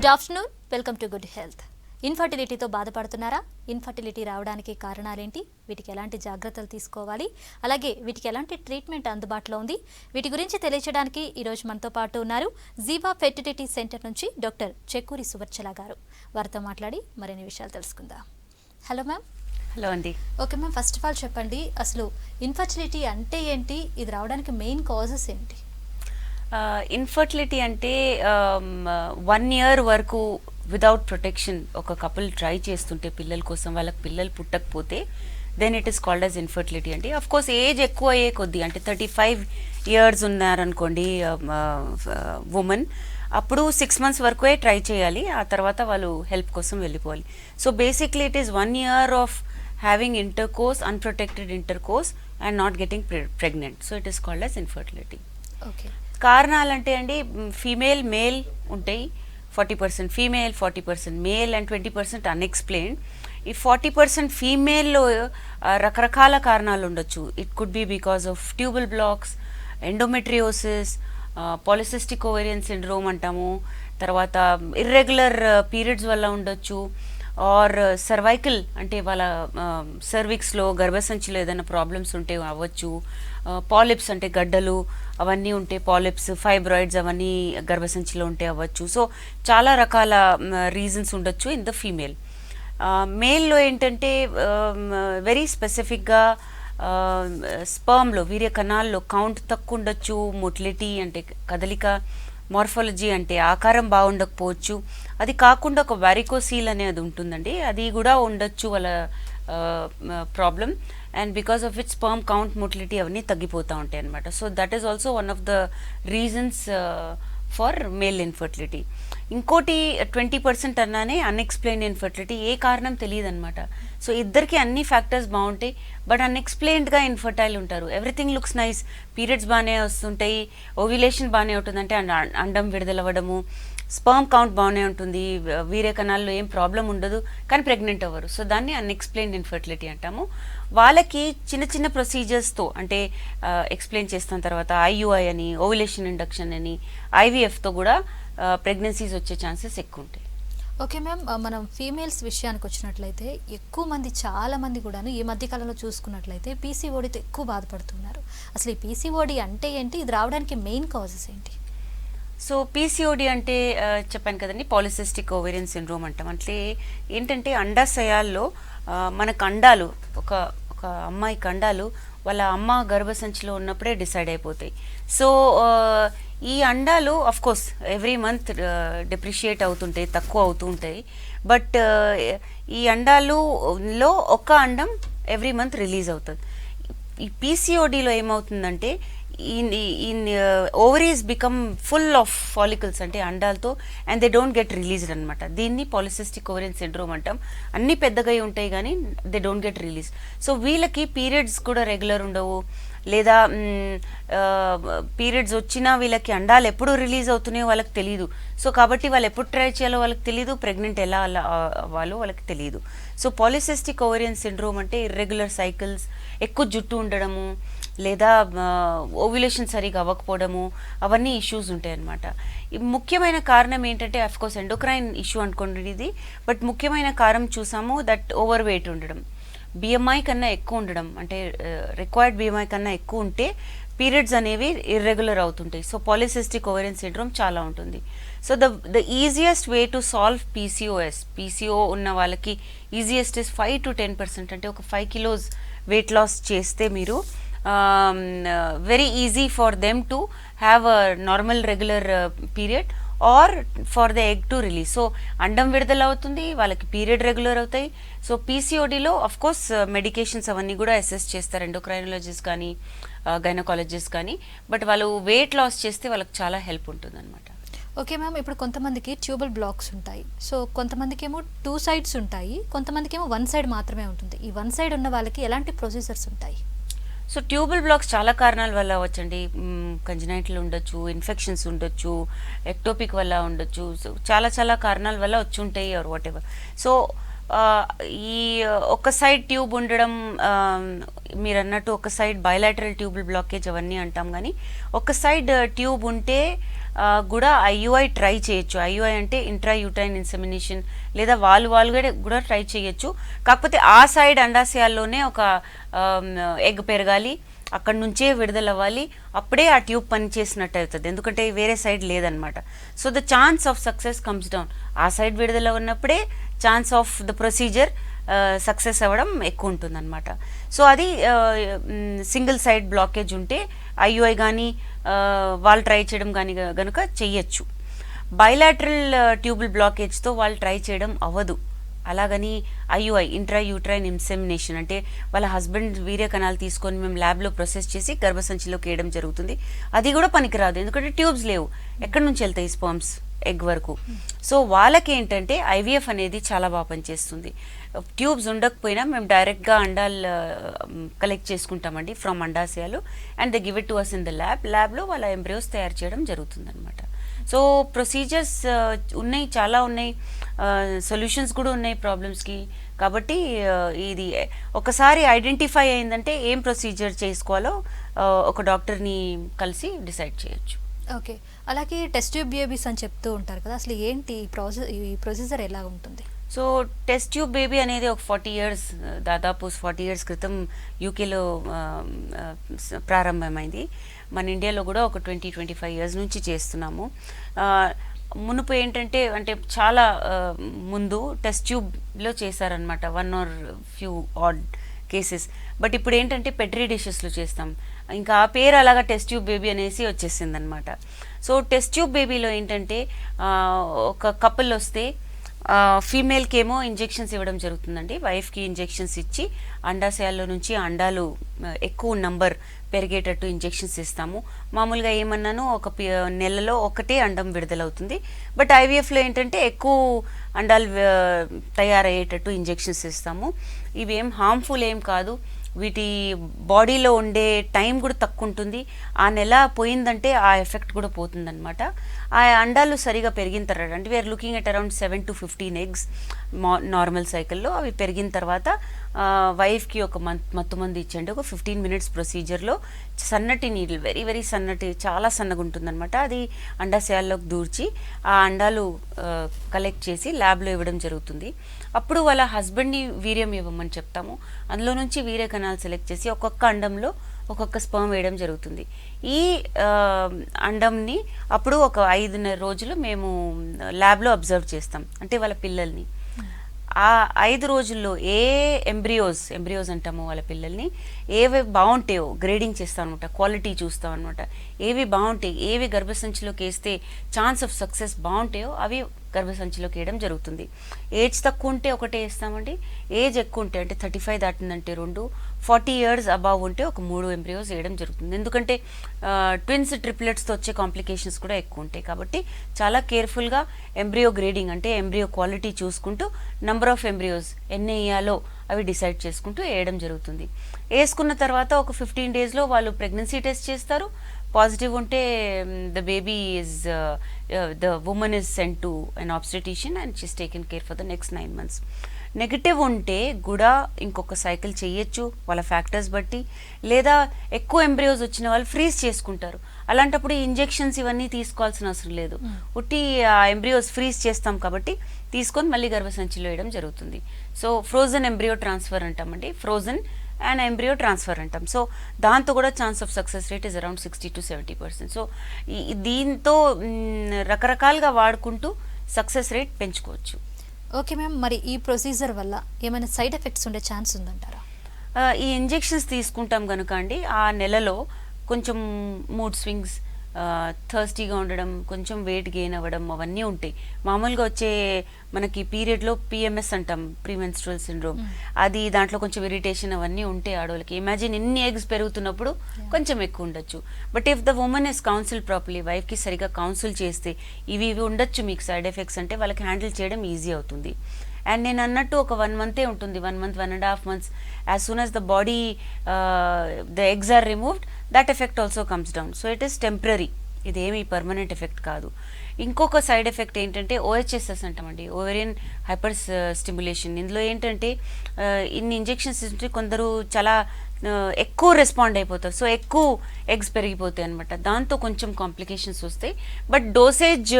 Good afternoon, welcome to good health. ఇన్ఫర్టిలిటీతో బాధపడుతున్నారా? Infertility రావడానికి కారణాలేంటి? వీటికి ఎలాంటి జాగ్రత్తలు తీసుకోవాలి? అలాగే వీటికి ఎలాంటి ట్రీట్మెంట్ అందుబాటులో ఉంది? వీటి గురించి తెలియజేయడానికి ఈరోజు మనతో పాటు ఉన్నారు జీవా ఫెర్టిలిటీ సెంటర్ నుంచి డాక్టర్ చెక్కూరి సువర్చల గారు. వారితో మాట్లాడి మరిన్ని విషయాలు తెలుసుకుందాం. Hello ma'am. హలో అండి. Okay ma'am, first of all చెప్పండి, అసలు ఇన్ఫర్టిలిటీ అంటే ఏంటి? ఇది రావడానికి మెయిన్ కాజెస్ ఏంటి? ఇన్ఫర్టిలిటీ అంటే 1 year వరకు వితౌట్ ప్రొటెక్షన్ ఒక కపుల్ ట్రై చేస్తుంటే పిల్లల కోసం వాళ్ళకి పిల్లలు పుట్టకపోతే then it is called as infertility అండి. అఫ్ కోర్స్ ఏజ్ ఎక్కువ అయ్యే కొద్దీ అంటే 35 years ఉన్నారనుకోండి ఉమెన్, అప్పుడు 6 months వరకే ట్రై చేయాలి. ఆ తర్వాత వాళ్ళు హెల్ప్ కోసం వెళ్ళిపోవాలి. So basically it is 1 year of having intercourse, unprotected intercourse and not getting pregnant. So it is called as infertility. Okay. కారణాలంటే అండి, ఫీమేల్ మేల్ ఉంటాయి 40%, ఫీమేల్ 40%, మేల్ అండ్ 20% అన్ఎక్స్ప్లెయిన్డ్. ఈ 40% ఫీమేల్లో రకరకాల కారణాలు ఉండొచ్చు. It could be because of tubal blocks, endometriosis, polycystic ovarian syndrome అంటాము, తర్వాత irregular periods వల్ల ఉండొచ్చు, ఆర్ సర్వైకల్ అంటే వాళ్ళ సర్విక్స్లో గర్భసంచిలో ఏదైనా ప్రాబ్లమ్స్ ఉంటే అవ్వచ్చు, పాలిప్స్ అంటే గడ్డలు అవన్నీ ఉంటే పాలిప్స్, ఫైబ్రాయిడ్స్ అవన్నీ గర్భసంచిలో ఉంటే అవ్వచ్చు. సో చాలా రకాల రీజన్స్ ఉండొచ్చు ఇన్ ద ఫీమేల్. మేల్లో ఏంటంటే వెరీ స్పెసిఫిక్గా స్పర్మ్లో వీర్య కణాల్లో కౌంట్ తక్కువ ఉండొచ్చు, మొటిలిటీ అంటే కదలిక, మార్ఫాలజీ అంటే ఆకారం బాగుండకపోవచ్చు. అది కాకుండా ఒక వారికోసీల్ అనేది ఉంటుందండి, అది కూడా ఉండొచ్చు వాళ్ళ problem. And because of it sperm count, motility అవన్నీ తగ్గిపోతూ ఉంటాయి అనమాట. So that is also one of the reasons for male infertility. ఇంకోటి 20% అన్నానే అన్ఎక్స్ప్లెయిన్డ్ ఇన్ఫర్టిలిటీ, ఏ కారణం తెలియదు అనమాట. సో ఇద్దరికి అన్ని ఫ్యాక్టర్స్ బాగుంటాయి, బట్ అన్ఎక్స్ప్లెయిన్డ్గా ఇన్ఫర్టైల్ ఉంటారు. ఎవ్రీథింగ్ లుక్స్ నైస్, పీరియడ్స్ బాగానే వస్తుంటాయి, ఓవ్యులేషన్ బాగానే ఉంటుంది, అంటే అండం విడుదలవ్వడము, స్పర్మ్ కౌంట్ బాగానే ఉంటుంది, వీర్య కణాల్లో ఏం ప్రాబ్లం ఉండదు, కానీ ప్రెగ్నెంట్ అవ్వరు. సో దాన్ని అన్ఎక్స్ప్లెయిన్డ్ ఇన్ఫర్టిలిటీ అంటాము. వాళ్ళకి చిన్న చిన్న ప్రొసీజర్స్తో అంటే ఎక్స్ప్లెయిన్ చేస్తున్న తర్వాత ఐయుఐ అని, ఓవ్యులేషన్ ఇండక్షన్ అని, ఐవీఎఫ్తో కూడా ప్రెగ్నెన్సీస్ వచ్చే ఛాన్సెస్ ఎక్కువ ఉంటాయి. ఓకే మ్యామ్, మనం ఫీమేల్స్ విషయానికి వచ్చినట్లయితే ఎక్కువ మంది, చాలా మంది కూడాను ఈ మధ్యకాలంలో చూసుకున్నట్లయితే పీసీఓడితో ఎక్కువ బాధపడుతున్నారు. అసలు ఈ పీసీఓడి అంటే ఏంటి? ఇది రావడానికి మెయిన్ కాజెస్ ఏంటి? సో పీసీఓడి అంటే చెప్పాను కదండి, పాలిసిస్టిక్ ఓవేరియన్ సిండ్రోమ్ అంటాం. అంటే ఏంటంటే అండాశయాల్లో మనకు అండాలు, ఒక అమ్మాయికి అండాలు వాళ్ళ అమ్మ గర్భసంచిలో ఉన్నప్పుడే డిసైడ్ అయిపోతాయి. సో ఈ అండాలు of course every month depreciate అవుతుంటాయి, తక్కువ అవుతూ ఉంటాయి. బట్ ఈ అండాలులో ఒక అండం ఎవ్రీ మంత్ రిలీజ్ అవుతుంది. ఈ పీసీఓడిలో ఏమవుతుందంటే ovaries become full of follicles అంటే అండాలతో, and they don't get released అనమాట. దీన్ని పాలిసిస్టిక్ ఓవేరియన్ సిండ్రోమ్ అంటాం. అన్నీ పెద్దగా ఉంటాయి కానీ they don't get release. So వీళ్ళకి పీరియడ్స్ కూడా రెగ్యులర్ ఉండవు, లేదా పీరియడ్స్ వచ్చినా వీళ్ళకి అండాలు ఎప్పుడు రిలీజ్ అవుతున్నాయో వాళ్ళకి తెలియదు. సో కాబట్టి వాళ్ళు ఎప్పుడు ట్రై చేయాలో వాళ్ళకి తెలియదు, ప్రెగ్నెంట్ ఎలా అవ్వాలో వాళ్ళకి తెలియదు. సో పాలిసిస్టిక్ ఓవేరియన్ సిండ్రోమ్ అంటే ఇర్రెగ్యులర్ సైకిల్స్, ఎక్కువ జుట్టు ఉండడము, లేదా ఓవ్యులేషన్ సరిగా అవ్వకపోవడము, అవన్నీ ఇష్యూస్ ఉంటాయి అన్నమాట. ముఖ్యమైన కారణం ఏంటంటే అఫ్కోర్స్ ఎండోక్రైన్ ఇష్యూ అనుకోండి ఇది, బట్ ముఖ్యమైన కారణం చూసాము దట్ ఓవర్ వెయిట్ ఉండడం, బిఎంఐ కన్నా ఎక్కువ ఉండడం, అంటే రిక్వైర్డ్ బిఎంఐ కన్నా ఎక్కువ ఉంటే పీరియడ్స్ అనేవి ఇర్రెగ్యులర్ అవుతుంటాయి. సో పాలిసిస్టిక్ ఓవేరియన్ సిండ్రోమ్ చాలా ఉంటుంది. So the easiest way to solve PCO ఉన్న వాళ్ళకి ఈజియెస్ట్ ఇస్ 5 to 10%, అంటే ఒక 5 kilos వెయిట్ లాస్ చేస్తే మీరు very easy for them to have a normal regular period or for the egg to release. So అండం విడుదల అవుతుంది, వాళ్ళకి పీరియడ్ రెగ్యులర్ అవుతాయి. సో పీసీఓడిలో అఫ్ కోర్స్ మెడికేషన్స్ అవన్నీ కూడా అసెస్ చేస్తారు ఎండోక్రైనాలజిస్ట్ కానీ గైనకాలజిస్ట్ కానీ, బట్ వాళ్ళు వెయిట్ లాస్ చేస్తే వాళ్ళకి చాలా హెల్ప్ ఉంటుంది అనమాట. ఓకే మ్యామ్, ఇప్పుడు కొంతమందికి ట్యూబల్ బ్లాక్స్ ఉంటాయి, సో కొంతమందికి ఏమో 2 sides ఉంటాయి, కొంతమందికి ఏమో 1 side మాత్రమే ఉంటుంది. ఈ 1 side ఉన్న వాళ్ళకి ఎలాంటి ప్రొసీజర్స్ ఉంటాయి? సో ట్యూబల్ బ్లాక్స్ చాలా కారణాల వల్ల అవ్వచ్చండి. కంజనైటల్ ఉండొచ్చు, ఇన్ఫెక్షన్స్ ఉండొచ్చు, ఎక్టోపిక్ వల్ల ఉండొచ్చు. సో చాలా కారణాల వల్ల వచ్చి ఉంటాయి ఆర్ వాట్ ఎవర్. సో ఈ ఒక సైడ్ ట్యూబ్ ఉండడం, మీరు అన్నట్టు ఒక సైడ్ బయలాటరల్ ట్యూబల్ బ్లాకేజ్ అవన్నీ అంటాం, కానీ ఒక సైడ్ ట్యూబ్ ఉంటే కూడా ఐయుఐ ట్రై చేయొచ్చు. ఐయుఐ అంటే ఇంట్రా యూట్రైన్ ఇన్సెమినేషన్, లేదా వాళ్ళు కూడా ట్రై చేయొచ్చు. కాకపోతే ఆ సైడ్ అండాశయాల్లోనే ఒక ఎగ్ పెరగాలి, అక్కడ నుంచే విడుదలవ్వాలి, అప్పుడే ఆ ట్యూబ్ పని చేసినట్టు అవుతుంది, ఎందుకంటే వేరే సైడ్ లేదనమాట. So the chance of success comes down. ఆ సైడ్ విడుదల ఉన్నప్పుడే chance of the procedure success అవ్వడం ఎక్కువ ఉంటుంది అనమాట. సో అది సింగిల్ సైడ్ బ్లాకేజ్ ఉంటే ఐయుఐ కానీ వాళ్ళు ట్రై చేయడం కానీ కనుక చెయ్యొచ్చు. బైలాటరల్ ట్యూబుల్ బ్లాకేజ్తో వాళ్ళు ట్రై చేయడం అవ్వదు. అలాగని ఐయుఐ ఇంట్రా యూట్రైన్ ఇన్సెమినేషన్ అంటే వాళ్ళ హస్బెండ్ వీర్య కణాలు తీసుకొని మేము ల్యాబ్లో ప్రాసెస్ చేసి గర్భసంచిలోకి వేయడం జరుగుతుంది, అది కూడా పనికిరాదు, ఎందుకంటే ట్యూబ్స్ లేవు, ఎక్కడి నుంచి వెళ్తాయి స్పర్మ్స్ ఎగ్ వరకు. సో వాళ్ళకి ఏంటంటే ఐవీఎఫ్ అనేది చాలా బాగా పనిచేస్తుంది. ట్యూబ్స్ ఉండకపోయినా మేము డైరెక్ట్గా అండాలు కలెక్ట్ చేసుకుంటామండి ఫ్రమ్ అండాశయాలు, and they give it to us in the ల్యాబ్లో వాళ్ళ ఎంబ్రియోస్ తయారు చేయడం జరుగుతుంది అనమాట. సో ప్రొసీజర్స్ ఉన్నాయి, చాలా ఉన్నాయి, సొల్యూషన్స్ కూడా ఉన్నాయి ప్రాబ్లమ్స్కి. కాబట్టి ఇది ఒకసారి ఐడెంటిఫై అయిందంటే ఏం ప్రొసీజర్ చేసుకోవాలో ఒక డాక్టర్ని కలిసి డిసైడ్ చేయొచ్చు. ఓకే, అలాగే టెస్ట్ ట్యూబ్ బేబీస్ అని చెప్తూ ఉంటారు కదా, అసలు ఏంటి ఈ ప్రొసీజర్ ఎలా ఉంటుంది? సో టెస్ట్ ట్యూబ్ బేబీ అనేది ఒక 40 years, దాదాపు 40 years క్రితం యూకేలో ప్రారంభమైంది. మన ఇండియాలో కూడా ఒక 20-25 years నుంచి చేస్తున్నాము. మునుపు ఏంటంటే అంటే చాలా ముందు టెస్ట్ ట్యూబ్లో చేశారనమాట, 1 or few odd cases. But ఇప్పుడు ఏంటంటే పెట్రీ డిషెస్లో చేస్తాం, ఇంకా ఆ పేరు అలాగా టెస్ట్ ట్యూబ్ బేబీ అనేసి వచ్చేసింది అనమాట. సో టెస్ట్ ట్యూబ్ బేబీలో ఏంటంటే ఒక కపుల్ వస్తే ఫీమేల్కి ఏమో ఇంజెక్షన్స్ ఇవ్వడం జరుగుతుందండి. వైఫ్కి ఇంజెక్షన్స్ ఇచ్చి అండాశయాల్లో నుంచి అండాలు ఎక్కువ నంబర్ పెరిగేటట్టు ఇంజెక్షన్స్ ఇస్తాము. మామూలుగా ఏమన్నాను ఒక నెలలో ఒకటే అండం విడుదలవుతుంది. బట్ ఐవీఎఫ్లో ఏంటంటే ఎక్కువ అండాలు తయారయ్యేటట్టు ఇంజెక్షన్స్ ఇస్తాము. ఇవి ఏం హార్మ్ఫుల్ ఏం కాదు, వీటి బాడీలో ఉండే టైం కూడా తక్కువ ఉంటుంది. ఆ నెల పోయిందంటే ఆ ఎఫెక్ట్ కూడా పోతుందన్నమాట. ఆ అండాలు సరిగా పెరిగిన తర్వాత అంటే we are looking at around 7 to 15 eggs normal సైకిల్లో. అవి పెరిగిన తర్వాత వైఫ్కి ఒక మత్తుమంది ఇచ్చండి, ఒక 15 minutes ప్రొసీజర్లో సన్నటి నీళ్ళు, వెరీ వెరీ సన్నటి, చాలా సన్నగా ఉంటుందన్నమాట. అది అండాశయాల్లోకి దూర్చి ఆ అండాలు కలెక్ట్ చేసి ల్యాబ్లో ఇవ్వడం జరుగుతుంది. అప్పుడు వాళ్ళ హస్బెండ్ని వీర్యం ఇవ్వమని చెప్తాము. అందులో నుంచి వీర్య కణాలు సెలెక్ట్ చేసి ఒక్కొక్క అండంలో ఒక్కొక్క స్పర్మ్ వేయడం జరుగుతుంది. ఈ అండంని అప్పుడు ఒక 5 రోజులు మేము ల్యాబ్లో అబ్జర్వ్ చేస్తాం, అంటే వాళ్ళ పిల్లల్ని. ఆ 5 రోజుల్లో ఏ ఎంబ్రియోస్ అంటామో వాళ్ళ పిల్లల్ని, ఏవి బాగుంటాయో గ్రేడింగ్ చేస్తాం అనమాట, క్వాలిటీ చూస్తాం అనమాట. ఏవి బాగుంటాయి, ఏవి గర్భసంచిలోకి వేస్తే ఛాన్స్ ఆఫ్ సక్సెస్ బాగుంటాయో అవి గర్భసంచిలోకి వేయడం జరుగుతుంది. ఏజ్ తక్కువ ఉంటే ఒకటే వేస్తామండి, ఏజ్ ఎక్కువ ఉంటే అంటే 35 దాటిందంటే 2, 40 years అబవ్ ఉంటే ఒక 3 ఎంబ్రియోస్ వేయడం జరుగుతుంది. ఎందుకంటే ట్విన్స్ ట్రిప్లెట్స్తో వచ్చే కాంప్లికేషన్స్ కూడా ఎక్కువ ఉంటాయి. కాబట్టి చాలా కేర్ఫుల్గా ఎంబ్రియో గ్రేడింగ్ అంటే ఎంబ్రియో క్వాలిటీ చూసుకుంటూ నంబర్ ఆఫ్ ఎంబ్రియోస్ ఎన్ని వేయాలో అవి డిసైడ్ చేసుకుంటూ వేయడం జరుగుతుంది. వేసుకున్న తర్వాత ఒక 15 daysలో వాళ్ళు ప్రెగ్నెన్సీ టెస్ట్ చేస్తారు. పాజిటివ్ ఉంటే the woman is sent to an obstetrician and she's taken care for the next 9 months. Negative ఉంటే కూడా ఇంకొక సైకిల్ చేయొచ్చు వాళ్ళ ఫ్యాక్టర్స్ బట్టి, లేదా ఎక్కువ ఎంబ్రియోస్ వచ్చిన వాళ్ళు ఫ్రీజ్ చేసుకుంటారు. అలాంటప్పుడు ఇంజెక్షన్స్ ఇవన్నీ తీసుకోవాల్సిన అవసరం లేదు, ఉట్టి ఆ ఎంబ్రియోస్ ఫ్రీజ్ చేస్తాం కాబట్టి తీసుకొని మళ్ళీ గర్భసంచిలో వేయడం జరుగుతుంది. సో ఫ్రోజన్ ఎంబ్రియో ట్రాన్స్ఫర్ అంటామండి, ఫ్రోజన్ అండ్ ఎంబ్రియో ట్రాన్స్ఫర్ అంటాం. సో దాంతో కూడా chance of success rate is around 60 to 70%. So దీంతో రకరకాలుగా వాడుకుంటూ సక్సెస్ రేట్ పెంచుకోవచ్చు. ఓకే మ్యామ్, మరి ఈ ప్రొసీజర్ వల్ల ఏమైనా సైడ్ ఎఫెక్ట్స్ ఉండే ఛాన్స్ ఉందంటారా? ఈ ఇంజెక్షన్స్ తీసుకుంటాం కనుక అండి, ఆ నెలలో కొంచెం మూడ్ స్వింగ్స్, థర్స్టీగా ఉండడం, కొంచెం వెయిట్ గెయిన్ అవ్వడం అవన్నీ ఉంటాయి. మామూలుగా వచ్చే మనకి పీరియడ్లో PMS అంటాం, ప్రీమెన్స్ట్రువల్ సిండ్రోమ్, అది దాంట్లో కొంచెం ఇరిటేషన్ అవన్నీ ఉంటాయి ఆడవాళ్ళకి. ఇమాజిన్ ఇన్ని ఎగ్స్ పెరుగుతున్నప్పుడు కొంచెం ఎక్కువ ఉండొచ్చు. But if the women is council properly, వైఫ్కి సరిగా కౌన్సిల్ చేస్తే ఇవి ఉండొచ్చు మీకు సైడ్ ఎఫెక్ట్స్ అంటే వాళ్ళకి హ్యాండిల్ చేయడం ఈజీ అవుతుంది. అండ్ నేను అన్నట్టు ఒక 1 month ఉంటుంది, 1 month, 1.5 months. As soon as the body the eggs are removed, that effect also comes down. So it is temporary, ఇదేమీ పర్మనెంట్ ఎఫెక్ట్ కాదు. ఇంకొక సైడ్ ఎఫెక్ట్ ఏంటంటే OHSS అంటామండి, ఓవేరియన్ హైపర్ స్టిమ్యులేషన్. ఇందులో ఏంటంటే ఇన్ని ఇంజెక్షన్స్ ఇస్తే కొందరు చాలా ఎక్కువ రెస్పాండ్ అయిపోతారు. సో ఎక్కువ ఎగ్స్ పెరిగిపోతాయి అనమాట. దాంతో కొంచెం కాంప్లికేషన్స్ వస్తాయి. బట్ డోసేజ్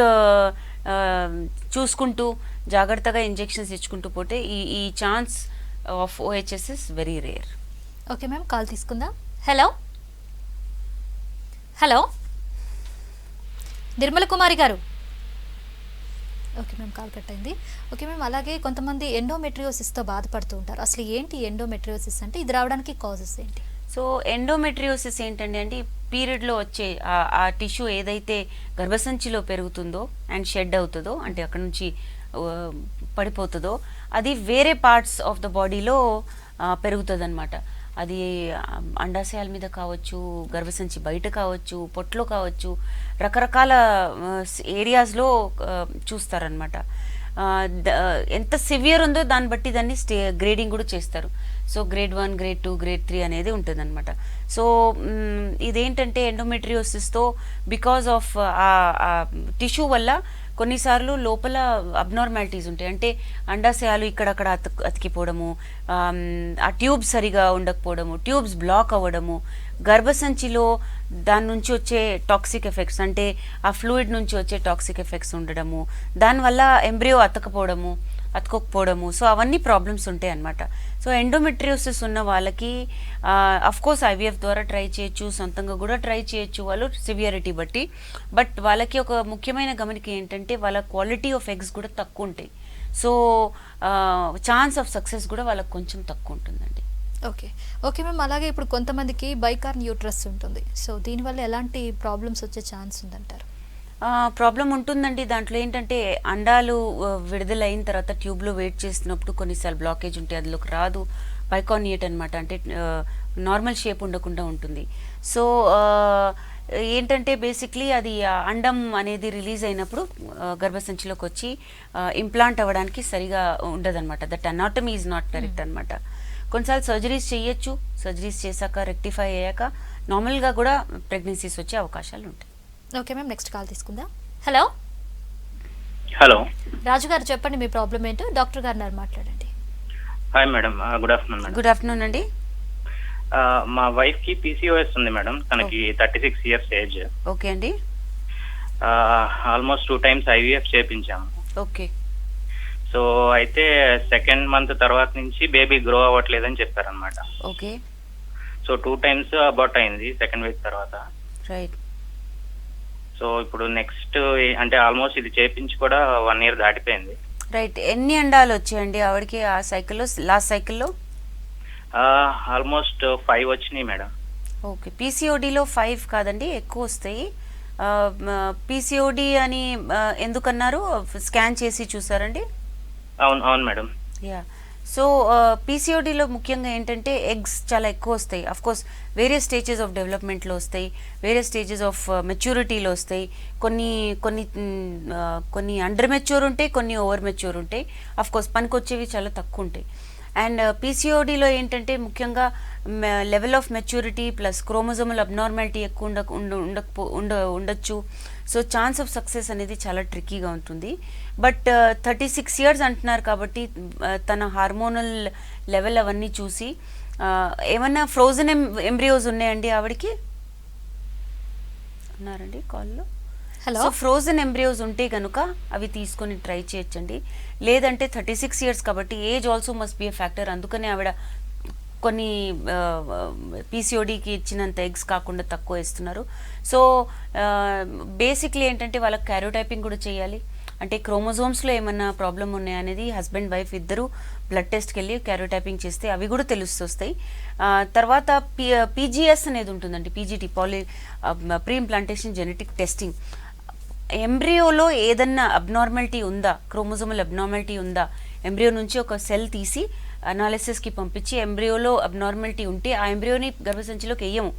చూసుకుంటూ జాగ్రత్తగా ఇంజెక్షన్స్ ఇచ్చుకుంటూ పోతే ఈ chance of OHS is very rare. Okay ma'am, call తీసుకుందాం. హలో హలో నిర్మల కుమారి గారు. ఓకే మ్యామ్, కాల్ కట్ అయింది. ఓకే మ్యామ్, అలాగే కొంతమంది ఎండోమెట్రియోసిస్తో బాధపడుతూ ఉంటారు. అసలు ఏంటి ఎండోమెట్రియోసిస్ అంటే, ఇది రావడానికి కాజెస్ ఏంటి? సో ఎండోమెట్రియోసిస్ ఏంటండి అంటే పీరియడ్లో వచ్చే ఆ టిష్యూ ఏదైతే గర్భసంచిలో పెరుగుతుందో అండ్ షెడ్ అవుతుందో, అంటే అక్కడ నుంచి పడిపోతుందో, అది వేరే పార్ట్స్ ఆఫ్ ద బాడీలో పెరుగుతుంది అనమాట. అది అండాశయాల మీద కావచ్చు, గర్భసంచి బయట కావచ్చు, పొట్లో కావచ్చు, రకరకాల ఏరియాస్లో చూస్తారనమాట. ఎంత సివియర్ ఉందో దాన్ని బట్టి దాన్ని గ్రేడింగ్ కూడా చేస్తారు. సో గ్రేడ్ 1, గ్రేడ్ 2, గ్రేడ్ 3 అనేది ఉంటుంది అనమాట. సో ఇదేంటంటే ఎండోమెట్రియోసిస్తో బికాజ్ ఆఫ్ ఆ టిష్యూ వల్ల కొన్నిసార్లు లోపల అబ్నార్మాలిటీస్ ఉంటాయి. అంటే అండాశయాలు ఇక్కడక్కడ అతికిపోవడము, ఆ ట్యూబ్స్ సరిగా ఉండకపోవడము, ట్యూబ్స్ బ్లాక్ అవ్వడము, గర్భసంచిలో దాని నుంచి వచ్చే టాక్సిక్ ఎఫెక్ట్స్, అంటే ఆ ఫ్లూయిడ్ నుంచి వచ్చే టాక్సిక్ ఎఫెక్ట్స్ ఉండడము, దానివల్ల ఎంబ్రియో అతుక్కోకపోవడము. సో అవన్నీ ప్రాబ్లమ్స్ ఉంటాయి అన్నమాట. సో ఎండోమెట్రియోసిస్ ఉన్న వాళ్ళకి అఫ్కోర్స్ ఐవీఎఫ్ ద్వారా ట్రై చేయొచ్చు, సొంతంగా కూడా ట్రై చేయొచ్చు వాళ్ళు సివియారిటీ బట్టి. బట్ వాళ్ళకి ఒక ముఖ్యమైన గమనిక ఏంటంటే వాళ్ళ క్వాలిటీ ఆఫ్ ఎగ్స్ కూడా తక్కువ ఉంటాయి. సో ఛాన్స్ ఆఫ్ సక్సెస్ కూడా వాళ్ళకి కొంచెం తక్కువ ఉంటుందండి. ఓకే ఓకే మ్యామ్, అలాగే ఇప్పుడు కొంతమందికి బైకార్న్ యూట్రస్ ఉంటుంది. సో దీనివల్ల ఎలాంటి ప్రాబ్లమ్స్ వచ్చే ఛాన్స్ ఉందంటారు? ప్రాబ్లం ఉంటుందండి. దాంట్లో ఏంటంటే అండాలు విడుదలైన తర్వాత ట్యూబ్లో వెయిట్ చేస్తున్నప్పుడు కొన్నిసార్లు బ్లాకేజ్ ఉంటే అందులోకి రాదు. బైకార్నియేట్ అనమాట, అంటే నార్మల్ షేప్ ఉండకుండా ఉంటుంది. సో ఏంటంటే బేసిక్లీ అది అండం అనేది రిలీజ్ అయినప్పుడు గర్భసంచిలోకి వచ్చి ఇంప్లాంట్ అవ్వడానికి సరిగా ఉండదన్నమాట. That anatomy is not correct అనమాట. కొన్నిసార్లు సర్జరీస్ చేయొచ్చు. సర్జరీస్ చేశాక రెక్టిఫై అయ్యాక నార్మల్గా కూడా ప్రెగ్నెన్సీస్ వచ్చే అవకాశాలు ఉంటాయి. ఓకే మ్యామ్, నెక్స్ట్ కాల్ తీసుకుందాం. హలో హలో రాజు గారు, చెప్పండి మీ ప్రాబ్లం ఏంటో, డాక్టర్ గారు మాట్లాడండి. Hi madam, good afternoon madam. Good afternoon అండి. మా వైఫ్ కి పీసీఓఎస్ ఉంది మేడం. తనకి 36 ఇయర్స్ ఏజ్. ఓకే అండి. ఆల్మోస్ట్ 2 times ఐవీఎఫ్ చేపించాము. ఓకే. సో అయితే సెకండ్ మంత్ తర్వాత నుంచి బేబీ గ్రో అవ్వట్లేదని చెప్పారనమాట. ఓకే. సో 2 times అబార్ట్ అయింది సెకండ్ వీక్ తర్వాత. రైట్. సో ఇప్పుడు నెక్స్ట్ అంటే ఆల్మోస్ట్ ఇది చేపించి కూడా 1 year దాటిపోయింది. రైట్. ఎన్ని అండాలు వచ్చాయండి ఆవిడకి ఆ సైకిల్లో, లాస్ట్ సైకిల్లో? ఆల్మోస్ట్ 5 వచ్చినాయి మేడం. ఓకే. పీసీఓడిలో 5 కాదండి, ఎక్కువ వస్తాయి. పీసీఓడి అని ఎందుకన్నారు? స్కాన్ చేసి చూసారండి? అవును మేడం. యా. సో పీసీఓడిలో ముఖ్యంగా ఏంటంటే ఎగ్స్ చాలా ఎక్కువ వస్తాయి. అఫ్కోర్స్ వేరే స్టేజెస్ ఆఫ్ డెవలప్మెంట్లో వస్తాయి, వేరే స్టేజెస్ ఆఫ్ మెచ్యూరిటీలో వస్తాయి. కొన్ని అండర్ మెచ్యూర్ ఉంటాయి, కొన్ని ఓవర్ మెచ్యూర్ ఉంటాయి. అఫ్కోర్స్ పనికొచ్చేవి చాలా తక్కువ ఉంటాయి. అండ్ పీసీఓడిలో ఏంటంటే ముఖ్యంగా level of maturity plus chromosomal abnormality ఎక్కువ ఉండొచ్చు. సో ఛాన్స్ ఆఫ్ సక్సెస్ అనేది చాలా ట్రిక్కీగా ఉంటుంది. బట్ 36 years అంటున్నారు కాబట్టి తన హార్మోనల్ లెవెల్ అవన్నీ చూసి ఏమన్నా ఫ్రోజన్ ఎంబ్రియోస్ ఉన్నాయండి ఆవిడకి? ఉన్నారండి కాల్లో? హలో. సో ఫ్రోజన్ ఎంబ్రియోస్ ఉంటే కనుక అవి తీసుకొని ట్రై చేయొచ్చండి. లేదంటే 36 years కాబట్టి age also must be a factor. అందుకనే ఆవిడ కొన్ని పీసీఓడికి ఇచ్చినంత ఎగ్స్ కాకుండా తక్కువ ఇస్తున్నారు. సో బేసిక్లీ ఏంటంటే వాళ్ళకి క్యారోటైపింగ్ కూడా చేయాలి. అంటే క్రోమోజోమ్స్లో ఏమన్నా ప్రాబ్లం ఉన్నాయా అనేది హస్బెండ్ వైఫ్ ఇద్దరు బ్లడ్ టెస్ట్కి వెళ్ళి క్యారోటైపింగ్ చేస్తే అవి కూడా తెలుస్తొస్తాయి. తర్వాత పీజీఎస్ అనేది ఉంటుందండి, PGT, pre implantation genetic testing. ఎంబ్రియోలో ఏదన్నా అబ్నార్మాలిటీ ఉందా, క్రోమోజోమల్ అబ్నార్మాలిటీ ఉందా, ఎంబ్రియో నుంచి ఒక సెల్ తీసి అనాలిసిస్కి పంపించి ఎంబ్రియోలో అబ్నార్మాలిటీ ఉంటే ఆ ఎంబ్రియోని గర్భసంచిలోకి వేయము,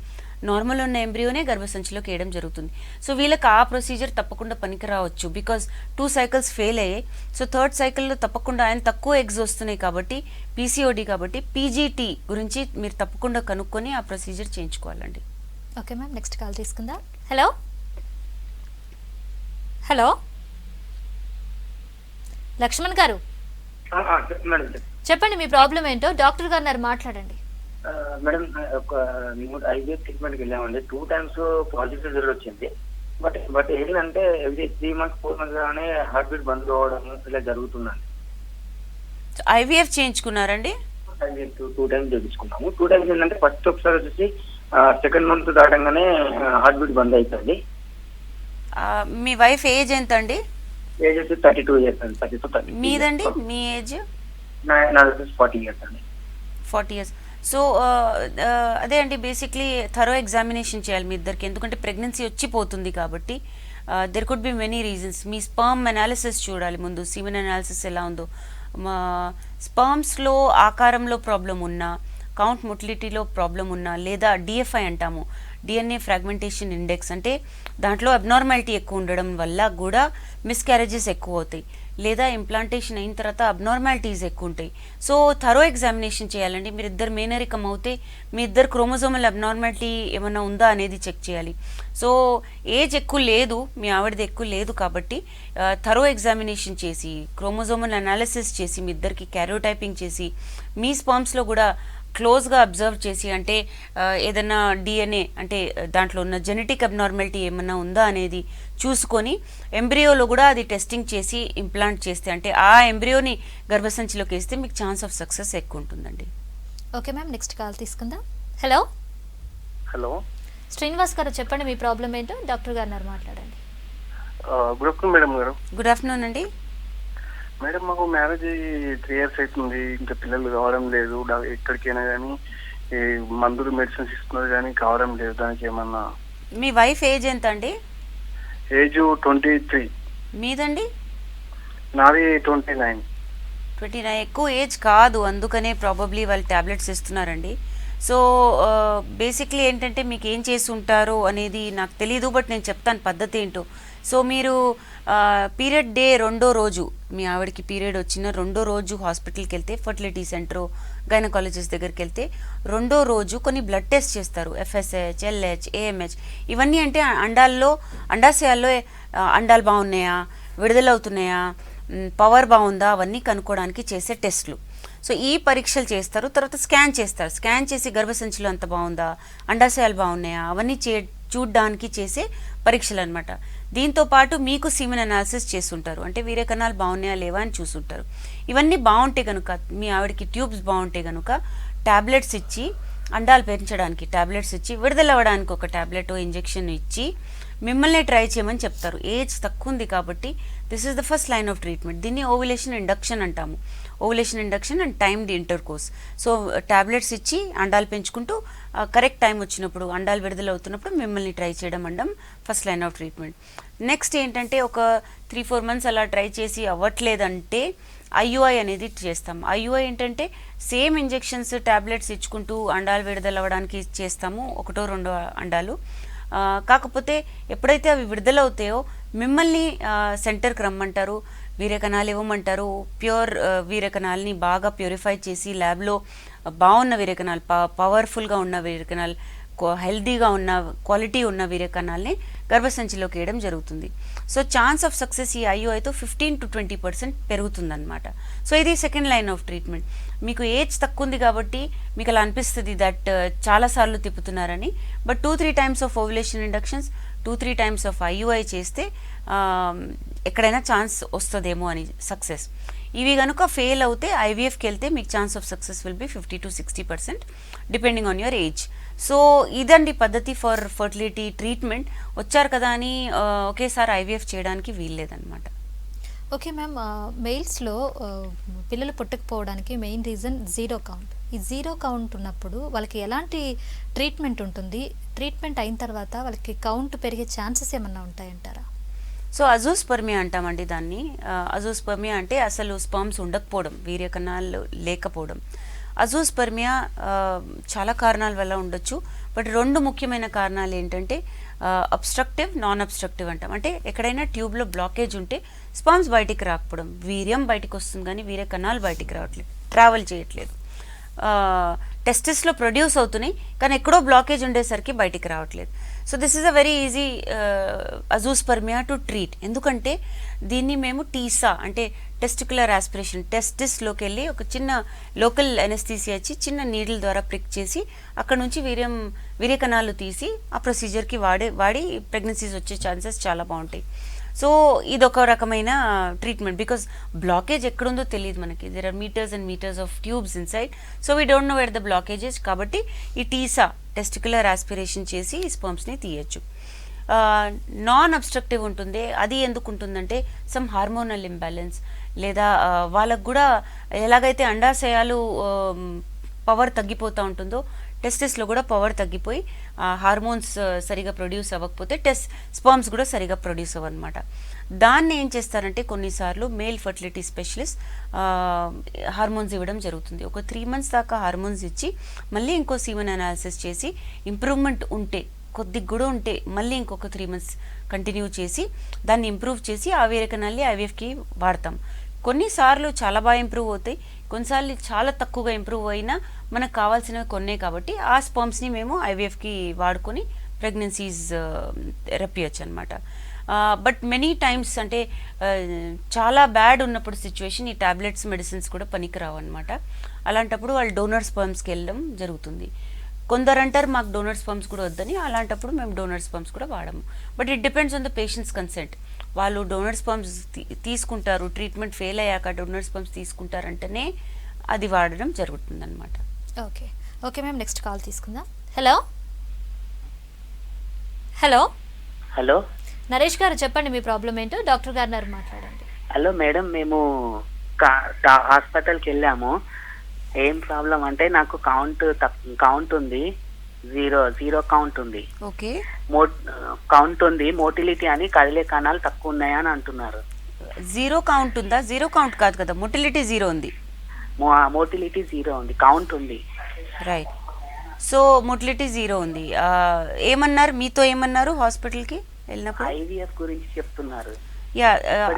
నార్మల్ ఉన్న ఎంబ్రియోనే గర్భసంచిలోకి వేయడం జరుగుతుంది. సో వీళ్ళకి ఆ ప్రొసీజర్ తప్పకుండా పనికి రావచ్చు. బికాజ్ 2 cycles ఫెయిల్ అయ్యాయి. సో 3rd cycleలో తప్పకుండా ఆయన తక్కువ ఎగ్స్ వస్తున్నాయి కాబట్టి, పీసీఓడి కాబట్టి పీజీటీ గురించి మీరు తప్పకుండా కనుక్కొని ఆ ప్రొసీజర్ చేయించుకోవాలండి. ఓకే మ్యామ్, నెక్స్ట్ కాల్ తీసుకుందాం. హలో హలో లక్ష్మణ్ గారు, చెప్పండి మీ ప్రాబ్లం ఏంటో, డాక్టర్ గారు మాట్లాడండి. మేడం ఒక ఐవీఎఫ్ ట్రీట్మెంట్కి వెళ్ళామండి. 2 times పాజిటివ్ రిజల్ట్ వచ్చింది. బట్ ఏంటంటే ఎవ్రీ 3 months 4 months గానే హార్ట్ బీట్ బంద్ అవ్వడం ఇలా జరుగుతుందండి. ఐవీఎఫ్ చేయించుకున్నారండి? ఐవీఎఫ్ 2 times చేయించుకున్నాము. 2 times ఏంటంటే ఫస్ట్ ఒకసారి వచ్చేసి 2nd month దాటంగానే హార్ట్ బీట్ బంద్ అవుతుంది. మీ వైఫ్ ఏజ్ ఎంత అండి? ఏజ్ వచ్చి 32 years అండి. 32 మీదండి? మీ ఏజ్? నాది 40 years అండి. 40 years. సో అదే అండి, బేసిక్లీ థరో ఎగ్జామినేషన్ చేయాలి మీ ఇద్దరికి, ఎందుకంటే ప్రెగ్నెన్సీ వచ్చిపోతుంది కాబట్టి. There could be many reasons. Me sperm analysis చూడాలి ముందు, సీమెన్ అనాలిసిస్ ఎలా ఉందో. స్పర్మ్స్లో ఆకారంలో ప్రాబ్లం ఉన్నా, కౌంట్ మొటిలిటీలో ప్రాబ్లం ఉన్నా, లేదా డిఎఫ్ఐ అంటాము, డిఎన్ఏ ఫ్రాగ్మెంటేషన్ ఇండెక్స్, అంటే దాంట్లో అబ్నార్మాలిటీ ఎక్కువ ఉండడం వల్ల కూడా మిస్క్యారేజెస్ ఎక్కువ అవుతాయి, లేదా ఇంప్లాంటేషన్ అయిన తర్వాత అబ్నార్మాలిటీస్ ఎక్కువ ఉంటాయి. సో థరో ఎగ్జామినేషన్ చేయాలండి. మీరు ఇద్దరు మేనరికం అవుతే మీ ఇద్దరు క్రోమోజోమల్ అబ్నార్మాలిటీ ఏమైనా ఉందా అనేది చెక్ చేయాలి. సో ఏజ్ ఎక్కువ లేదు, మీ ఆవిడది ఎక్కువ లేదు కాబట్టి థరో ఎగ్జామినేషన్ చేసి, క్రోమోజోమల్ అనాలిసిస్ చేసి, మీ ఇద్దరికి క్యారియోటైపింగ్ చేసి, మీ స్పర్మ్స్లో కూడా క్లోజ్గా అబ్జర్వ్ చేసి, అంటే ఏదైనా డిఎన్ఏ అంటే దాంట్లో ఉన్న జెనెటిక్ అబ్నార్మాలిటీ ఏమన్నా ఉందా అనేది చూసుకొని, ఎంబ్రియోలో కూడా అది టెస్టింగ్ చేసి ఇంప్లాంట్ చేస్తే, అంటే ఆ ఎంబ్రియోని గర్భసంచిలోకి వేస్తే మీకు ఛాన్స్ ఆఫ్ సక్సెస్ ఎక్కువ ఉంటుందండి. ఓకే మ్యామ్, నెక్స్ట్ కాల్ తీసుకుందాం. హలో హలో, శ్రీనివాస్ గారు, చెప్పండి మీ ప్రాబ్లం ఏంటో, డాక్టర్ గారు మాట్లాడండి. గుడ్ ఆఫ్టర్నూన్ మేడం గారు. గుడ్ ఆఫ్టర్నూన్ అండి. మేడం, మాకు మ్యారేజ్ 3 years అవుతుంది, ఇంకా పిల్లలు కావడం లేదు. ఎక్కడికైనా కానీ ఈ మందులు మెడిసిన్స్ ఇస్తున్నారు కానీ కావడం లేదు. దానికి ఏమన్నా? మీ వైఫ్ ఏజ్ ఎంత అండి? ఏజ్ 23. మీదండి? నాది 29. 29 ఎక్కువ ఏజ్ కాదు, అందుకనే ప్రాబబ్లీ వాళ్ళు ట్యాబ్లెట్స్ ఇస్తున్నారండి. సో బేసిక్లీ ఏంటంటే మీకు ఏం చేసి ఉంటారో అనేది నాకు తెలీదు, బట్ నేను చెప్తాను పద్ధతి ఏంటో. సో మీరు పీరియడ్ డే 2వ రోజు, మీ ఆవిడకి పీరియడ్ వచ్చిన 2వ రోజు హాస్పిటల్కి వెళ్తే, ఫర్టిలిటీ సెంటర్, గైనకాలజిస్ట్ దగ్గరికి వెళ్తే 2వ రోజు కొన్ని బ్లడ్ టెస్ట్ చేస్తారు. FSH, LH, AMH, ఇవన్నీ అంటే అండాశయాల్లో అండాలు బాగున్నాయా, విడుదలవుతున్నాయా, పవర్ బాగుందా, అవన్నీ కనుక్కోవడానికి చేసే టెస్ట్లు. సో ఈ పరీక్షలు చేస్తారు. తర్వాత స్కాన్ చేస్తారు. స్కాన్ చేసి గర్భసంచిలో అంత బాగుందా, అండాశయాలు బాగున్నాయా, అవన్నీ చూడ్డానికి చేసే పరీక్షలు అనమాట. దీంతో పాటు మీకు సీమెన్ అనాలిసిస్ చేస్తుంటారు, అంటే వీరే కణాలు బాగున్నాయా లేవా అని చూస్తుంటారు. ఇవన్నీ బాగుంటే కనుక, మీ ఆవిడకి ట్యూబ్స్ బాగుంటే కనుక ట్యాబ్లెట్స్ ఇచ్చి, అండాలు పెంచడానికి ట్యాబ్లెట్స్ ఇచ్చి, విడుదలవ్వడానికి ఒక ట్యాబ్లెట్ ఇంజెక్షన్ ఇచ్చి మిమ్మల్ని ట్రై చేయమని చెప్తారు. ఏజ్ తక్కువ ఉంది కాబట్టి this is the first line of treatment. దీన్ని ఓవులేషన్ ఇండక్షన్ అంటాము. Ovulation induction and timed intercourse. So tablets ఇచ్చి అండాలు పెంచుకుంటూ కరెక్ట్ టైం వచ్చినప్పుడు, అండాలు విడుదలవుతున్నప్పుడు మిమ్మల్ని ట్రై చేయడం అనడం first line of treatment. Next ఏంటంటే ఒక 3-4 months అలా ట్రై చేసి అవ్వట్లేదంటే IUI అనేది చేస్తాం. IUI ఏంటంటే సేమ్ ఇంజెక్షన్స్, ట్యాబ్లెట్స్ ఇచ్చుకుంటూ అండాలు విడుదలవ్వడానికి చేస్తాము, 1-2 అండాలు. కాకపోతే ఎప్పుడైతే అవి విడుదలవుతాయో మిమ్మల్ని సెంటర్కి రమ్మంటారు, వీర్యకణాలు ఇవ్వమంటారు. ప్యూర్ వీర్యకణాలని బాగా ప్యూరిఫై చేసి ల్యాబ్లో బాగున్న వీర్యకణాలు, పవర్ఫుల్గా ఉన్న వీర్యకణాలు, హెల్దీగా ఉన్న క్వాలిటీ ఉన్న వీర్యకణాలని గర్భసంచిలోకి వేయడం జరుగుతుంది. సో ఛాన్స్ ఆఫ్ సక్సెస్ ఈ IUIతో 15 to 20% పెరుగుతుందన్నమాట. సో ఇది సెకండ్ లైన్ ఆఫ్ ట్రీట్మెంట్. మీకు ఏజ్ తక్కువ ఉంది కాబట్టి మీకు అలా అనిపిస్తుంది దట్ చాలాసార్లు తిప్పుతున్నారని, but 2-3 times of ovulation inductions, 2-3 times of IUI చేస్తే ఎక్కడైనా ఛాన్స్ వస్తుందేమో అని సక్సెస్. ఇవి కనుక ఫెయిల్ అవుతే IVFకి వెళ్తే మీకు chance of success will be 50 to 60% depending on your age. So ఇదండి పద్ధతి ఫర్ ఫర్టిలిటీ ట్రీట్మెంట్. వచ్చారు కదా అని ఒకేసారి IVF చేయడానికి వీల్లేదన్నమాట. ఓకే మ్యామ్, మెయిల్స్లో పిల్లలు పుట్టకపోవడానికి మెయిన్ రీజన్ 0 count. ఈ 0 count ఉన్నప్పుడు వాళ్ళకి ఎలాంటి ట్రీట్మెంట్ ఉంటుంది? ట్రీట్మెంట్ అయిన తర్వాత వాళ్ళకి కౌంట్ పెరిగే ఛాన్సెస్ ఏమన్నా ఉంటాయంటారా? సో అజోస్పర్మియా అంటామండి దాన్ని. అజోస్పర్మియా అంటే అసలు స్పర్మ్స్ ఉండకపోవడం, వీర్యకణాలు లేకపోవడం. అజోస్పర్మియా చాలా కారణాల వల్ల ఉండొచ్చు, బట్ 2 ముఖ్యమైన కారణాలు ఏంటంటే అబ్స్ట్రక్టివ్, నాన్ అబ్స్ట్రక్టివ్ అంటాం. అంటే ఎక్కడైనా ట్యూబ్లో బ్లాకేజ్ ఉంటే స్పర్మ్స్ బయటికి రాకపోవడం, వీర్యం బయటికి వస్తుంది కానీ వీర్యకణాలు బయటికి రావట్లేదు, ట్రావెల్ చేయట్లేదు. టెస్టిస్లో ప్రొడ్యూస్ అవుతున్నాయి కానీ ఎక్కడో బ్లాకేజ్ ఉండేసరికి బయటికి రావట్లేదు. So this is a very easy azoospermia to treat. ఎందుకంటే దీన్ని మేము టీసా అంటే టెస్టికులర్ ఆస్పిరేషన్ టెస్టిస్లోకి వెళ్ళి ఒక చిన్న లోకల్ ఎనస్థీసియా ఇచ్చి చిన్న నీడిల్ ద్వారా ప్రిక్ చేసి అక్కడ నుంచి వీర్యకణాలు తీసి ఆ ప్రొసీజర్కి వాడి ప్రెగ్నెన్సీస్ వచ్చే ఛాన్సెస్ చాలా బాగుంటాయి. సో ఇదొక రకమైన ట్రీట్మెంట్. బికాస్ బ్లాకేజ్ ఎక్కడుందో తెలియదు మనకి. There are metres and metres of tubes inside. So we don't know where the blockages. కాబట్టి ఈ టీసా టెస్టికులర్ ఆస్పిరేషన్ చేసి ఈ స్పర్మ్స్ని తీయచ్చు. నాన్ అబ్స్ట్రక్టివ్ ఉంటుంది. అది ఎందుకు ఉంటుందంటే సమ్ హార్మోనల్ ఇంబ్యాలెన్స్ లేదా వాళ్ళకు కూడా ఎలాగైతే అండాశయాలు పవర్ తగ్గిపోతూ ఉంటుందో టెస్టిస్లో కూడా పవర్ తగ్గిపోయి హార్మోన్స్ సరిగా ప్రొడ్యూస్ అవ్వకపోతే స్పర్మ్స్ కూడా సరిగా ప్రొడ్యూస్ అవ్వనమాట. దాన్ని ఏం చేస్తారంటే కొన్నిసార్లు మేల్ ఫర్టిలిటీ స్పెషలిస్ట్ హార్మోన్స్ ఇవ్వడం జరుగుతుంది. ఒక 3 months దాకా హార్మోన్స్ ఇచ్చి మళ్ళీ ఇంకో సీమన్ అనాలిసిస్ చేసి ఇంప్రూవ్మెంట్ ఉంటే కొద్దిగా కూడా ఉంటే మళ్ళీ ఇంకొక 3 months కంటిన్యూ చేసి దాన్ని ఇంప్రూవ్ చేసి ఆ వీరకణాల్ని ఐవీఎఫ్కి వాడతాం. కొన్నిసార్లు చాలా బాగా ఇంప్రూవ్ అవుతాయి, కొన్నిసార్లు చాలా తక్కువగా ఇంప్రూవ్ అయినా మనకు కావాల్సినవి కొన్నే. కాబట్టి ఆ స్పర్మ్స్ని మేము ఐవీఎఫ్కి వాడుకొని ప్రెగ్నెన్సీస్ రప్పియచ్చు అనమాట. బట్ మెనీ టైమ్స్ అంటే చాలా బ్యాడ్ ఉన్నప్పుడు సిచ్యువేషన్ ఈ టాబ్లెట్స్ మెడిసిన్స్ కూడా పనికిరావు అనమాట. అలాంటప్పుడు వాళ్ళు డోనర్ స్పర్మ్స్కి వెళ్ళడం జరుగుతుంది. కొందరు అంటారు మాకు డోనర్ స్పర్మ్స్ కూడా వద్దని, అలాంటప్పుడు మేము డోనర్ స్పర్మ్స్ కూడా వాడము. But it depends on the patients consent. వాళ్ళు డోనర్ స్పర్మ్స్ తీసుకుంటారు, ట్రీట్మెంట్ ఫెయిల్ అయ్యాక డోనర్ స్పర్మ్స్ తీసుకుంటారంటేనే అది వాడడం జరుగుతుంది అనమాట. Okay okay ma'am, next call తీసుకుందాం. హలో హలో హలో నరేష్ గారు చెప్పండి మీ ప్రాబ్లం ఏంటో, డాక్టర్ గారు మాట్లాడండి. హలో మేడం, మేము హాస్పిటల్కి వెళ్ళాము. ఏం ప్రాబ్లం అంటే నాకు కౌంట్ ఉంది, జీరో కౌంట్ ఉంది. ఓకే, కౌంట్ ఉంది, మోటిలిటీ అని కదిలే కణాలు తక్కువ ఉన్నాయా అని అంటున్నారు. జీరో కౌంట్ ఉందా? జీరో కౌంట్ కాదు కదా, మొటిలిటీ జీరో ఉంది. మోటిలిటీ జీరో ఉంది, కౌంట్ ఉంది. రైట్. సో మొటిలిటీ జీరో ఉంది. ఏమన్నారు మీతో, ఏమన్నారు హాస్పిటల్కి వెళ్ళినప్పుడు? ఐవీఎఫ్ గురించి చెప్తున్నారు. యా,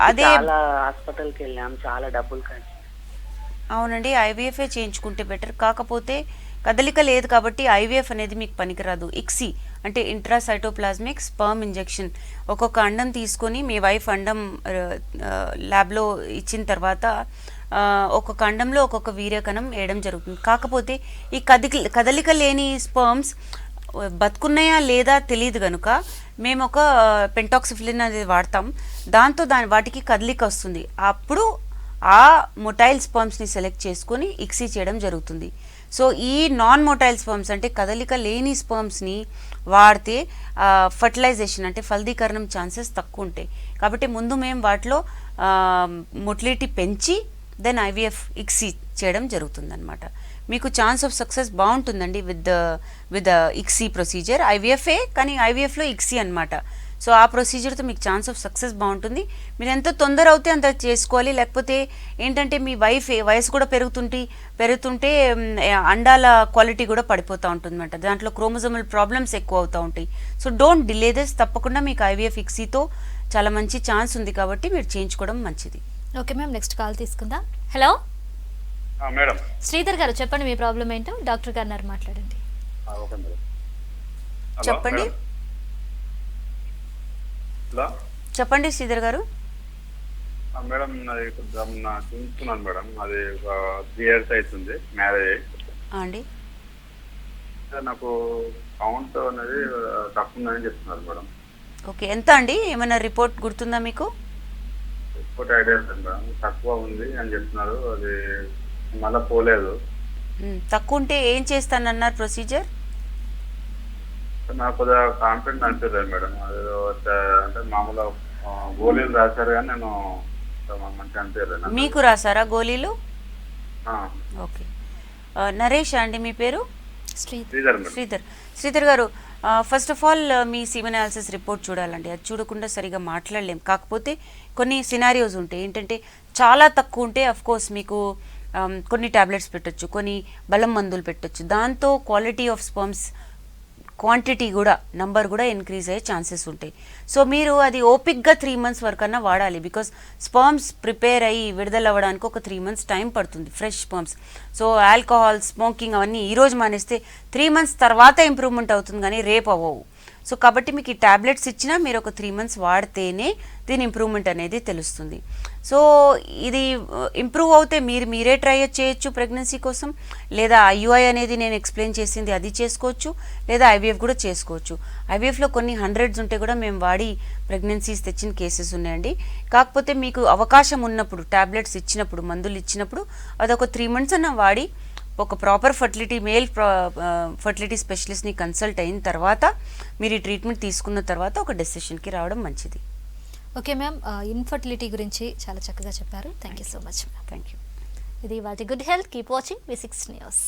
అదే చాలా హాస్పిటల్కి వెళ్ళాం, చాలా డబ్బులు ఖర్చు. అవునండి, ఐవీఎఫ్ఏ చేయించుకుంటే బెటర్. కాకపోతే కదలిక లేదు కాబట్టి ఐవీఎఫ్ అనేది మీకు పనికిరాదు. ఇక్సీ అంటే ఇంట్రాసైటోప్లాస్మిక్ స్పర్మ్ ఇంజెక్షన్. ఒక్కొక్క అండం తీసుకొని మీ వైఫ్ అండం ల్యాబ్లో ఇచ్చిన తర్వాత ఒక్కొక్క అండంలో ఒక్కొక్క వీర్యకణం వేయడం జరుగుతుంది. కాకపోతే ఈ కదలిక లేని స్పర్మ్స్ బతుకున్నాయా లేదా తెలియదు కనుక మేము ఒక పెంటాక్సిఫిలిన్ అనేది వాడతాం. దాంతో వాటికి కదలిక వస్తుంది. అప్పుడు ఆ మొటైల్ స్పర్మ్స్ని సెలెక్ట్ చేసుకొని ఇక్సీ చేయడం జరుగుతుంది. సో ఈ నాన్ మొటైల్ స్పర్మ్స్ అంటే కదలిక లేని స్పర్మ్స్ని వాడితే ఫర్టిలైజేషన్ అంటే ఫలదీకరణం ఛాన్సెస్ తక్కువ ఉంటాయి. కాబట్టి ముందు మేము వాటిలో మొటిలిటీ పెంచి దెన్ ఐవీఎఫ్ ఇక్సీ చేయడం జరుగుతుంది అనమాట. మీకు ఛాన్స్ ఆఫ్ సక్సెస్ బాగుంటుందండి విత్ ఇక్సీ ప్రొసీజర్. ఐవీఎఫ్ఏ కానీ ఐవీఎఫ్లో ఇక్సీ అనమాట. సో ఆ ప్రొసీజర్తో మీకు ఛాన్స్ ఆఫ్ సక్సెస్ బాగుంటుంది. మీరు ఎంత తొందర అవుతే అంత చేసుకోవాలి. లేకపోతే ఏంటంటే మీ వయసు కూడా పెరుగుతుంటే అండాల క్వాలిటీ కూడా పడిపోతూ ఉంటుంది అనమాట. దాంట్లో క్రోమోజోమల్ ప్రాబ్లమ్స్ ఎక్కువ అవుతూ ఉంటాయి. So don't delay this. తప్పకుండా మీకు ఐవీఎఫ్ ఇక్సీతో చాలా మంచి ఛాన్స్ ఉంది కాబట్టి మీరు చేయించుకోవడం మంచిది. ఓకే మ్యామ్, నెక్స్ట్ కాల్ తీసుకుందాం. హలో మేడం, శ్రీధర్ గారు చెప్పండి మీ ప్రాబ్లం ఏంటో, డాక్టర్ గారు మాట్లాడండి. Okay madam. హలో, చెప్పండి. మేడం. హలో చెప్పండి శ్రీధర్ గారు. మేడం, అది కొంచెం చూస్తున్నాను మేడం. అది 3 years అవుతుంది మ్యారేజ్ అండి. నాకు కౌంట్ అనేది తక్కువ ఉందని చెప్తున్నారు మేడం. ఓకే, ఎంత అండి? ఏమైనా రిపోర్ట్ గుర్తుందా మీకు? ఇంకోటి ఐడియా లేదు మేడం, తక్కువ ఉంది అని చెప్తున్నారు. అది మళ్ళీ పోలేదు. తక్కువ ఉంటే ఏం చేస్తానన్నారు ప్రొసీజర్? నాకు కొద్దిగా కాన్ఫిడెంట్ అనిపించలేదు మేడం. అది అంటే మామూలుగా గోళీలు రాశారు కానీ నేను మంచిగా అనిపించలేదు. మీకు రాసారా గోళీలు? ఓకే. నరేష్ అండి మీ పేరు? శ్రీధర్ గారు, first of all me semen analysis report చూడాలండి. అది చూడకుండా సరిగా మాట్లాడలేం. కాకపోతే కొన్ని సినారియోస్ ఉంటాయి. ఏంటంటే చాలా తక్కువ ఉంటే అఫ్కోర్స్ మీకు కొన్ని టాబ్లెట్స్ పెట్టచ్చు, కొన్ని బలం మందులు పెట్టచ్చు. దాంతో క్వాలిటీ ఆఫ్ స్పర్మ్స్ క్వాంటిటీ కూడా నంబర్ కూడా ఇంక్రీజ్ అయ్యే ఛాన్సెస్ ఉంటాయి. సో మీరు అది ఓపిక్గా 3 months వరకు అన్నా వాడాలి. బికాస్ స్పర్మ్స్ ప్రిపేర్ అయ్యి విడుదల అవ్వడానికి ఒక 3 months టైం పడుతుంది, fresh sperms. So alcohol, smoking అవన్నీ ఈరోజు మానేస్తే 3 months తర్వాత ఇంప్రూవ్మెంట్ అవుతుంది కానీ రేపు అవ్వవు. సో కాబట్టి మీకు ఈ టాబ్లెట్స్ ఇచ్చినా మీరు ఒక 3 months వాడితేనే దీని ఇంప్రూవ్మెంట్ అనేది తెలుస్తుంది. సో ఇది ఇంప్రూవ్ అవుతే మీరే ట్రై చేయొచ్చు ప్రెగ్నెన్సీ కోసం, లేదా IUI అనేది నేను ఎక్స్ప్లెయిన్ చేసింది అది చేసుకోవచ్చు, లేదా IVF కూడా చేసుకోవచ్చు. IVFలో కొన్ని హండ్రెడ్స్ ఉంటే కూడా మేము వాడి ప్రెగ్నెన్సీస్ తెచ్చిన కేసెస్ ఉన్నాయండి. కాకపోతే మీకు అవకాశం ఉన్నప్పుడు టాబ్లెట్స్ ఇచ్చినప్పుడు, మందులు ఇచ్చినప్పుడు అదొక 3 months అన్న వాడి ఒక ప్రాపర్ మేల్ ఫర్టిలిటీ స్పెషలిస్ట్ని కన్సల్ట్ అయిన తర్వాత మీరు ఈ ట్రీట్మెంట్ తీసుకున్న తర్వాత ఒక డెసిషన్కి రావడం మంచిది. ఓకే మ్యామ్, ఇన్ఫర్టిలిటీ గురించి చాలా చక్కగా చెప్పారు. Thank you so much ma'am. Thank you. ఇది వాటి good health. Keep watching V6 news.